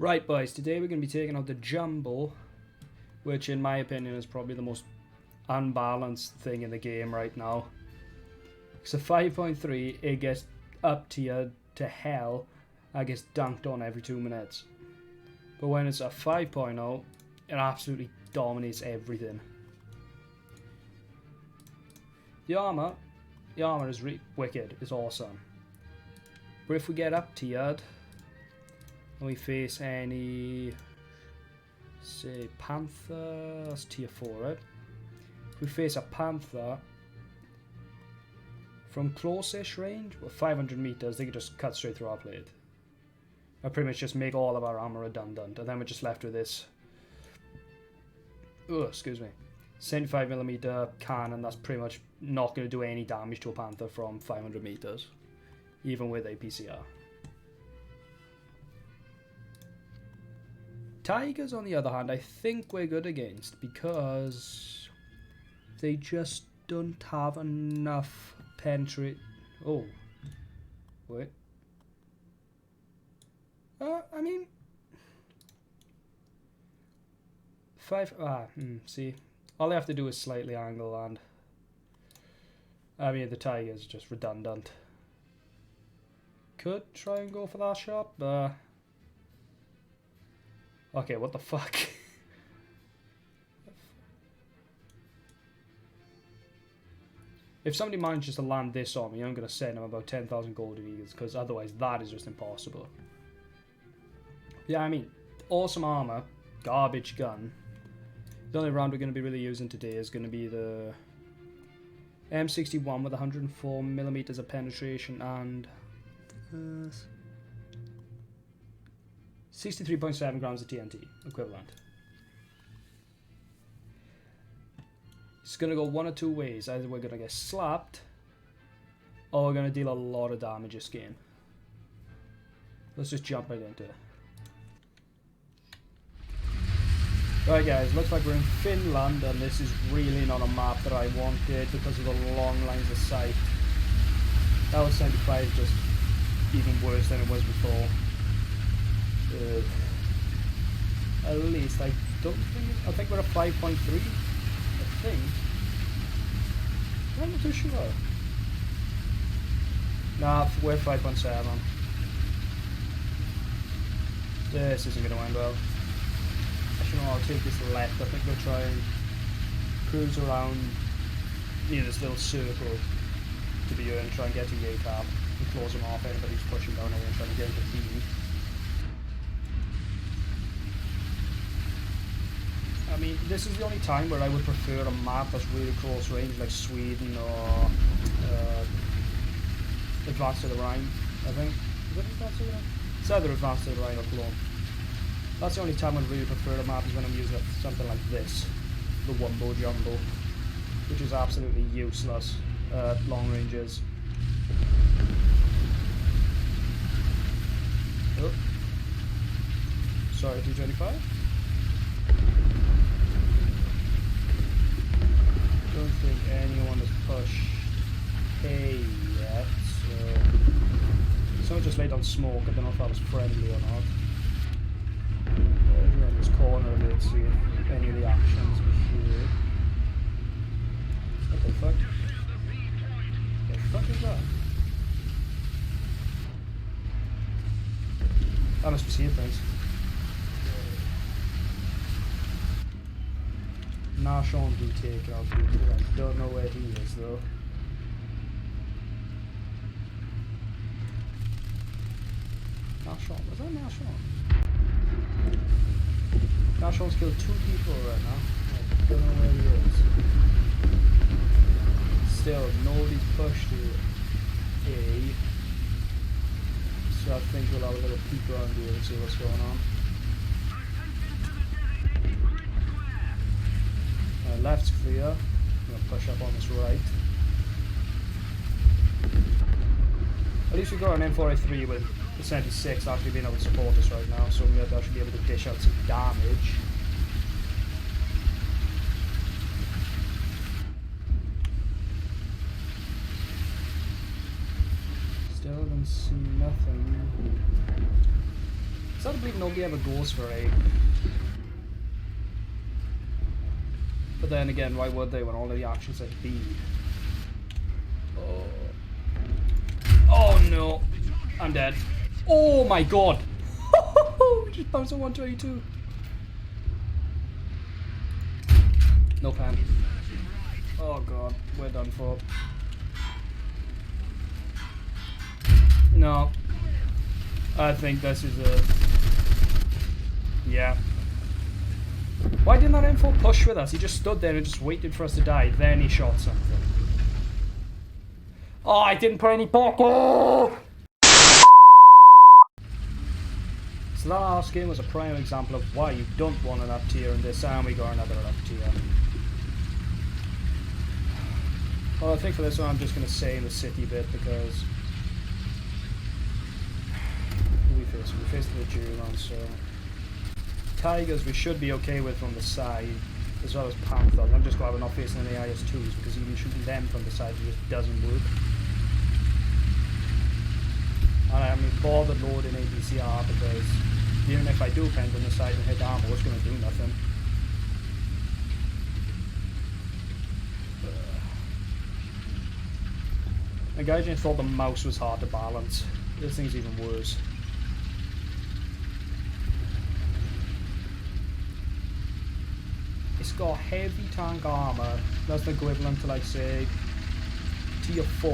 Right, boys, today we're going to be taking out the WUMBO, which in my opinion is probably the most unbalanced thing in the game right now. So 5.3, it gets up tier to hell, I gets dunked on every 2 minutes. But when it's a 5.0, it absolutely dominates everything. The armor is wicked, it's awesome. But if we get up tiered, and we face any, say, Panther, that's tier 4, right? If we face a Panther from close-ish range, well, 500 meters, they can just cut straight through our plate. Or pretty much just make all of our armor redundant, and then we're just left with this, 75mm cannon that's pretty much not going to do any damage to a Panther from 500 meters, even with a PCR. Tigers, on the other hand, I think we're good against because they just don't have enough penetrate. Oh, wait. I mean, see, all they have to do is slightly angle, and I mean the Tiger's just redundant. Could try and go for that shot, but okay, what the fuck? If somebody manages to land this on me, I'm going to send them about 10,000 gold eagles, because otherwise that is just impossible. Yeah, I mean, awesome armor, garbage gun. The only round we're going to be really using today is going to be the M61 with 104mm of penetration and 63.7 grams of TNT equivalent. It's going to go one or two ways. Either we're going to get slapped, or we're going to deal a lot of damage this game. Let's just jump right into it. Right guys, looks like we're in Finland, and this is really not a map that I wanted because of the long lines of sight. That was 75, just even worse than it was before. At least I think we're a 5.3. I think. I'm not too sure. Nah, we're 5.7. This isn't going to end well. Actually, no, I'll take this left. I think we'll try and cruise around near this little circle to be here and try and get to Yakap and close them off. Anybody's pushing down here and trying to get into B. I mean, this is the only time where I would prefer a map that's really close range, like Sweden or Advanced to the Rhine, I think. Is it Advanced to the Rhine? It's either Advanced to the Rhine or Cologne. That's the only time I'd really prefer a map, is when I'm using something like this, the WUMBO Jumbo, which is absolutely useless at long ranges. Oh. Sorry, 225? Don't think anyone has pushed A yet, so someone just laid on smoke. I don't know if that was friendly or not. Around this corner, let's see if any of the actions are here. What the fuck? What the fuck is that? That must be sea things. Narshon's been taken out people. I don't know where he is though. Narshon, was that Narshon? Narshon's killed 2 people right now. I don't know where he is. Still, nobody's pushed to A. So I think we'll have a little peek around here and see what's going on. Left's clear. I'm going to push up on this right. At least we've got an M4A3 with the 76 actually being able to support us right now, so we might actually be able to dish out some damage. Still don't see nothing. It's hard to believe nobody ever goes for A. But then again, why would they when all of the actions at B? Oh. Oh no. I'm dead. Oh my god. Just bounced on 122. No pan. Oh god, we're done for. No. I think this is a... Yeah. Why didn't that info push with us? He just stood there and just waited for us to die. Then he shot something. Oh, I didn't put any buckle! So that last game was a prime example of why you don't want an up tier in this, and we got another up tier. Well, I think for this one I'm just going to say the city bit because we faced the German, so Tigers we should be okay with from the side, as well as Panthers. I'm just glad we're not facing any IS-2s because even shooting them from the side just doesn't work. And I'm bothered loading APCR because even if I do pend on the side and hit armor, it's going to do nothing. The guy just thought the mouse was hard to balance. This thing's even worse. It's got heavy tank armor. That's the equivalent to, like, say, tier 4.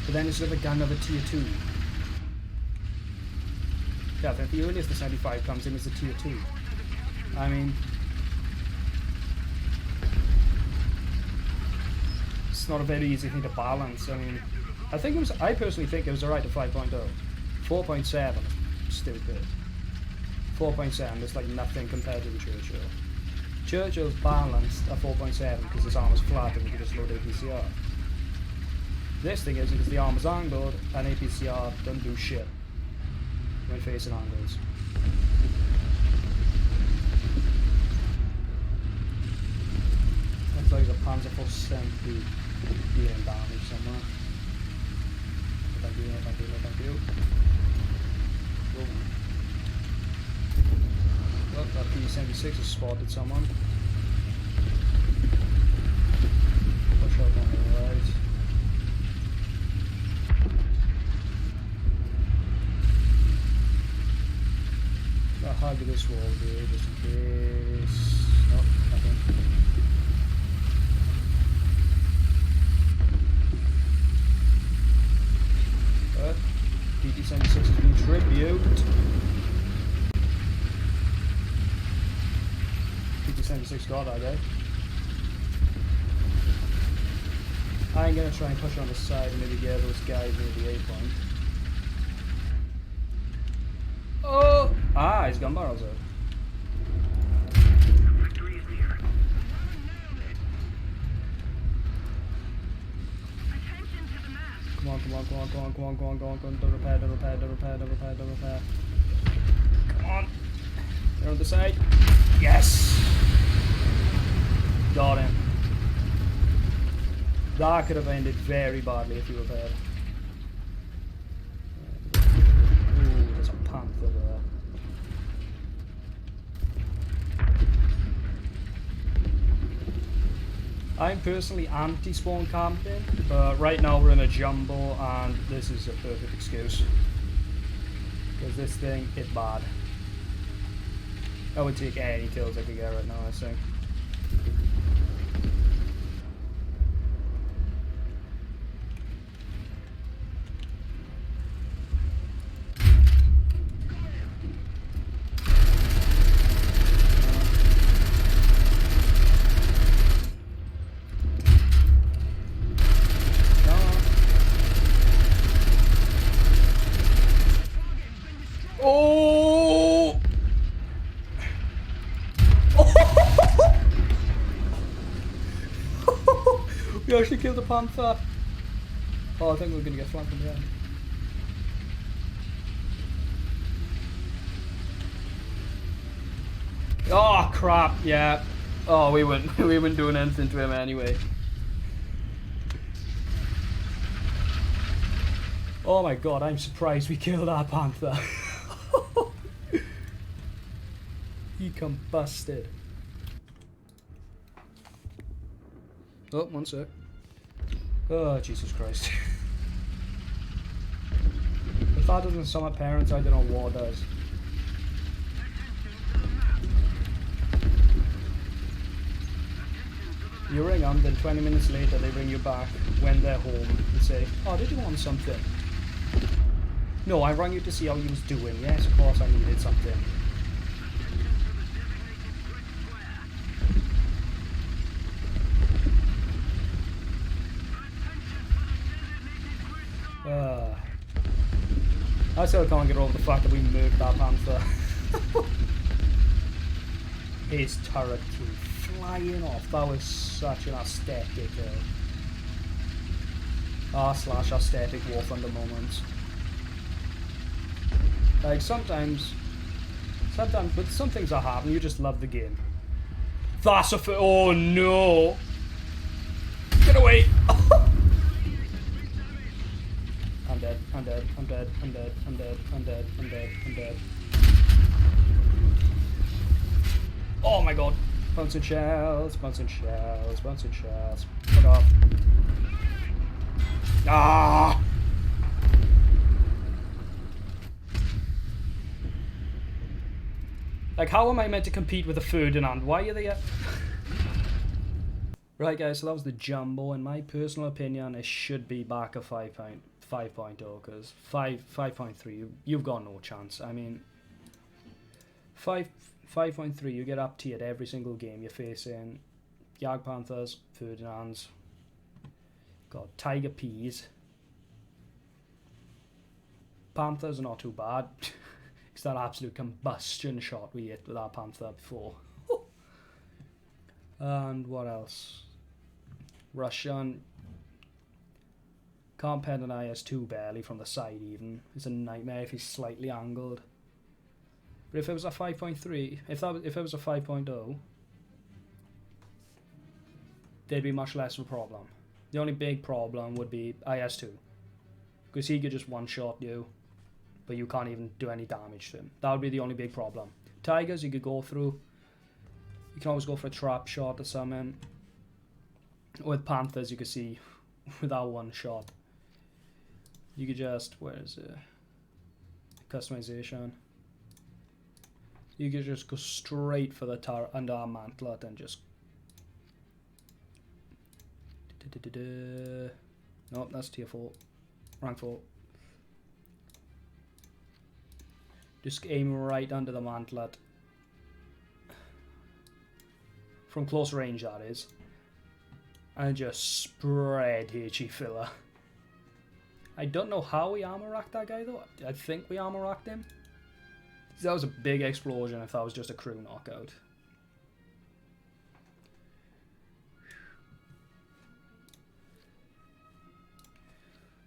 But then it's got the gun of a tier 2. Yeah, I think the earliest the 75 comes in is a tier 2. I mean, it's not a very easy thing to balance. I mean, I personally think it was alright at 5.0. 4.7 is stupid. 4.7 is like nothing compared to the Churchill. Churchill's balanced at 4.7 because his armor's flat and you can just load APCR. This thing is because the armor's angled and APCR doesn't do shit when facing angles. Looks like the Panzer IV dealing damage somewhere. Thank you, thank you, thank you. Whoa. Well, that P-76 has spotted someone. Push up on the right. I'll hug this wall here just in case. Nope, nothing. But PT-76 has been tribute. PT-76 got that guy. I'm gonna try and push on the side and maybe get those guys near the A point. Oh! Ah, his gun barrel's out. Come on, come on, come on, come on, come on, come on, come on, come on, don't repair, don't repair, don't repair, don't repair, don't repair. Come on. They're on the side. Yes! Got him. That could have ended very badly if he repaired. Ooh, there's a panther there. I'm personally anti-spawn camping, but right now we're in a jumbo and this is a perfect excuse. Because this thing is bad. I would take any kills I could get right now, I think. Oh! We actually killed the panther. Oh, I think we're gonna get flanked from behind. Oh crap! Yeah. Oh, we weren't doing anything to him anyway. Oh my god, I'm surprised we killed that panther. He combusted. Oh, one sec. Oh, Jesus Christ. If that doesn't sum up parents, I don't know what does. You ring them, then 20 minutes later they ring you back when they're home and say, oh, did you want something? No, I rang you to see how you was doing. Yes, of course I needed something. I still can't get over the fact that we murked that panther. His turret came flying off. That was such an aesthetic / aesthetic War Thunder moment. Like sometimes, but some things that happen, you just love the game. That's a oh no! Get away! I'm dead, I'm dead, I'm dead, I'm dead, I'm dead, I'm dead, I'm dead, I'm dead. Oh my god! Bouncing shells, bouncing shells, bouncing shells. Fuck off. Ah! Like, how am I meant to compete with a Ferdinand? Why are they Right guys, so that was the Jumbo. In my personal opinion, it should be back at 5.0, because 5.3, you've got no chance. I mean, 5.3, you get up tiered every single game. You're facing Jagd Panthers, Ferdinands, got Tiger Peas. Panthers are not too bad. It's that absolute combustion shot we hit with our Panther before. And what else? Russian. Can't pen an IS-2 barely from the side even. It's a nightmare if he's slightly angled. But if it was a 5.3, if it was a 5.0, there'd be much less of a problem. The only big problem would be IS-2. Because he could just one-shot you, but you can't even do any damage to him. That would be the only big problem. Tigers, you could go through. You can always go for a trap shot or something. With Panthers, you can see without one shot. You could just, where is it? Customization. You could just go straight for the underarm mantlet and just. Nope, that's tier 4. Rank 4. Just aim right under the mantlet. From close range, that is. And just spread HE filler. I don't know how we armor racked that guy though. I think we armor racked him. That was a big explosion if that was just a crew knockout.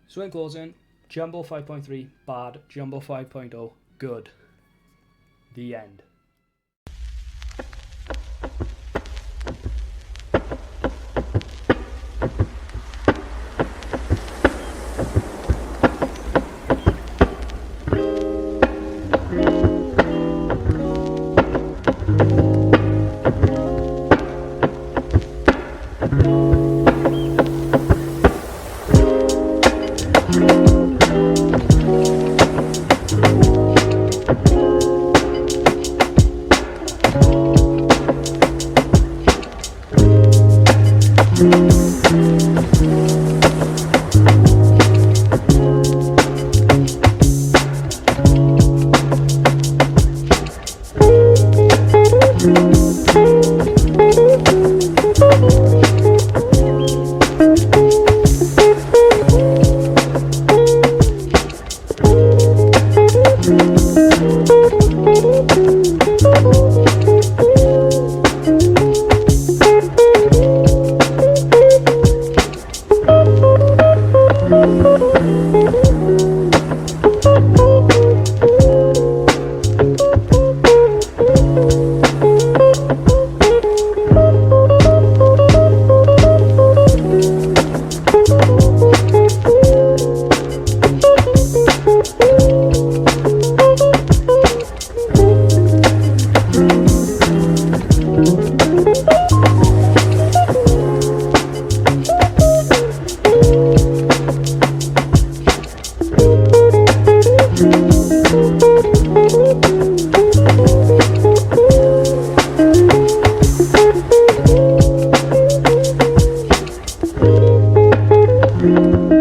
So in closing, Jumbo 5.3, bad. Jumbo 5.0, good. The end. Bye.